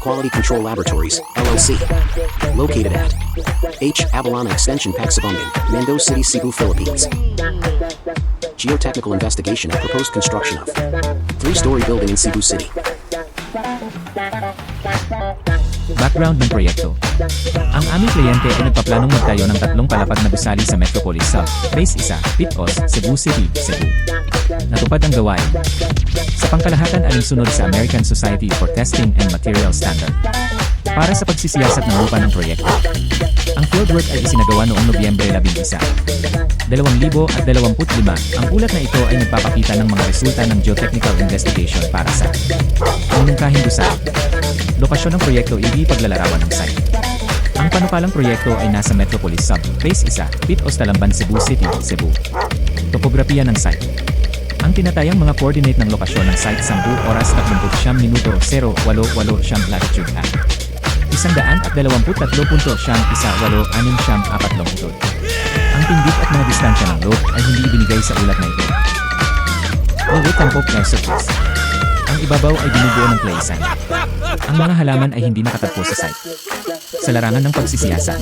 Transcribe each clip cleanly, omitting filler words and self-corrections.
Quality Control Laboratories, LLC. Located at H. Abalana Extension Pagsabungan, Mendoza City, Cebu, Philippines. Geotechnical investigation and proposed construction of 3-story building in Cebu City. Background ng proyekto. Ang aming kliyente ay nagpaplanong magtayo ng 3 palapag na gusali sa Metropolis Sub, Phase 1, Pitos, Cebu City, Cebu. Natupad ang gawain. Sa pangkalahatan alinsunod sa American Society for Testing and Material Standard. Para sa pagsisiyasat ng lupa ng proyekto. Ang fieldwork ay isinagawa noong Nobyembre 11, 2025. Ang ulat na ito ay nagpapakita ng mga resulta ng geotechnical investigation para sa panungkahing gusali. Lokasyon ng proyekto ay ipaglalarawan ng site. Ang panukalang proyekto ay nasa Metropolis Sub, Phase 1, Pitos, Talamban, Cebu City, Cebu. Topografiya ng site. Ang tinatayang mga coordinate ng lokasyon ng site 10 oras 39 minuto 0888 latitude at 123.1864. Ang tindig at mga distansya ng load ay hindi ibinigay sa ulat na ito. Ang tampok air surface. Ang ibabaw ay binubuo ng clay sand. Ang mga halaman ay hindi nakatagpo sa site. Sa larangan ng pagsisiyasat,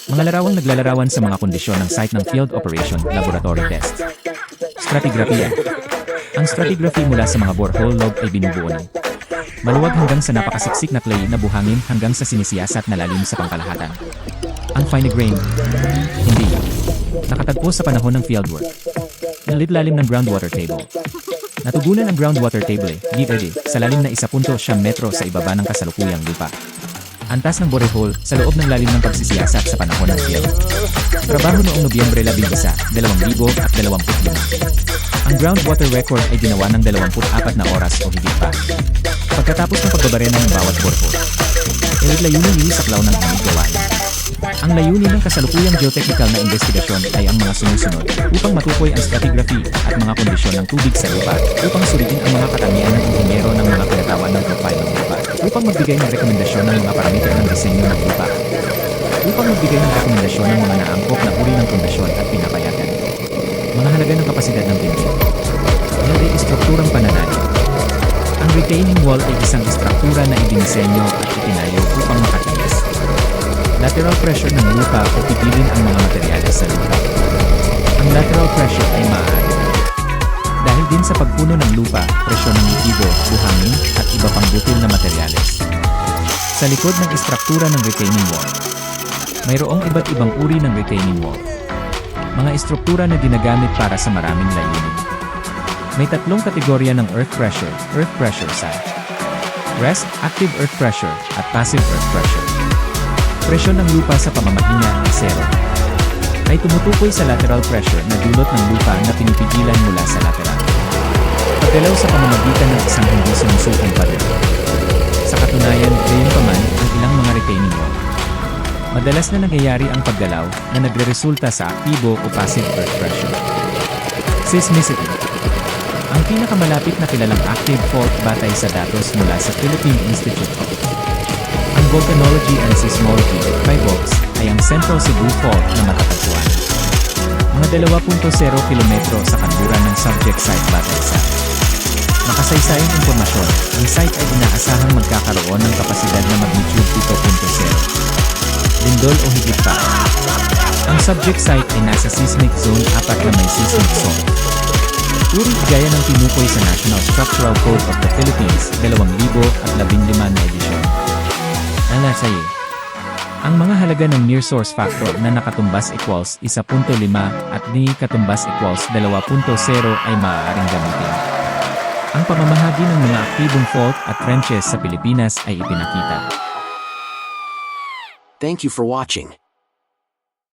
mga larawang naglalarawan sa mga kondisyon ng site ng Field Operation Laboratory Test. Stratigraphiya. Ang stratigraphy mula sa mga borehole log ay binubuo ng maluwag hanggang sa napakasiksik na clay na buhangin hanggang sa sinisiyasat na lalim sa pangkalahatan. Ang fine grain, hindi nakatagpo sa panahon ng fieldwork. Nalidlalim ng groundwater table. Natugunan ang groundwater table sa lalim na 1.9 metro sa ibaba ng kasalukuyang lupa. Antas ng borehole sa loob ng lalim ng pagsisiyasat sa panahon ng field. Trabaho noong Nobyembre 11, 2025. Ang groundwater record ay ginawa ng 24 na oras o higit pa. Pagkatapos ng pagbabarena ng bawat borehole, ay layunin nilisaklaw ng aming gawain. Ang layunin ng kasalukuyang geotechnical na investigasyon ay ang mga sumusunod upang matukoy ang stratigraphy at mga kondisyon ng tubig sa lupa, upang suriin ang mga katangian ng inhinyero ng mga pinatawan ng profile ng lupa, upang magbigay ng rekomendasyon ng mga parameter ng disenyo ng lupa, upang magbigay ng rekomendasyon ng mga naangkop na uri ng kondisyon at pinapayagan. Mga halaga ng kapasidad ng tindig. Yan ay istrukturang pananalig. Ang retaining wall ay isang istruktura na idinisenyo at itinayo upang makatiis lateral pressure ng lupa o pipilin ang mga materyales sa lupa. Ang lateral pressure ay maaari dahil din sa pagpuno ng lupa, presyon ng likido, buhangin, at iba pang butil na materyales. Sa likod ng istruktura ng retaining wall, mayroong iba't ibang uri ng retaining wall. Mga istruktura na ginagamit para sa maraming layunin. May 3 kategorya ng earth pressure sa rest, active earth pressure, at passive earth pressure. Presyon ng lupa sa pamamagitan ng zero ay tumutukoy sa lateral pressure na dulot ng lupa na pinipigilan mula sa lateral. Paggalaw sa pamamagitan ng isang hindi sumusukang pader. Sa katunayan, gayunpaman ang ilang mga retaining wall. Madalas na nangyayari ang paggalaw na nagreresulta sa aktibo o passive earth pressure. Seismicity. Ang pinakamalapit na kilalang active fault batay sa datos mula sa Philippine Institute of Volcanology and Seismology, PHIVOLCS, ay ang Central Cebu Fault na matatagpuan. Mga 2.0 kilometro sa kanluran ng subject site batay sa makasaysayang impormasyon, ang site ay inaasahang magkakaroon ng kapasidad na magnitude 7.0. Lindol o higit pa. Ang subject site ay nasa seismic zone 4 na may seismic zone. Uri gaya ng tinukoy sa National Structural Code of the Philippines 2015 na edisyon. Ang mga halaga ng near source factor na nakatumbas equals 1.5 at ni katumbas equals 2.0 ay maaaring gamitin. Ang pamamahagi ng mga aktibong fault at trenches sa Pilipinas ay ipinakita. Thank you for watching.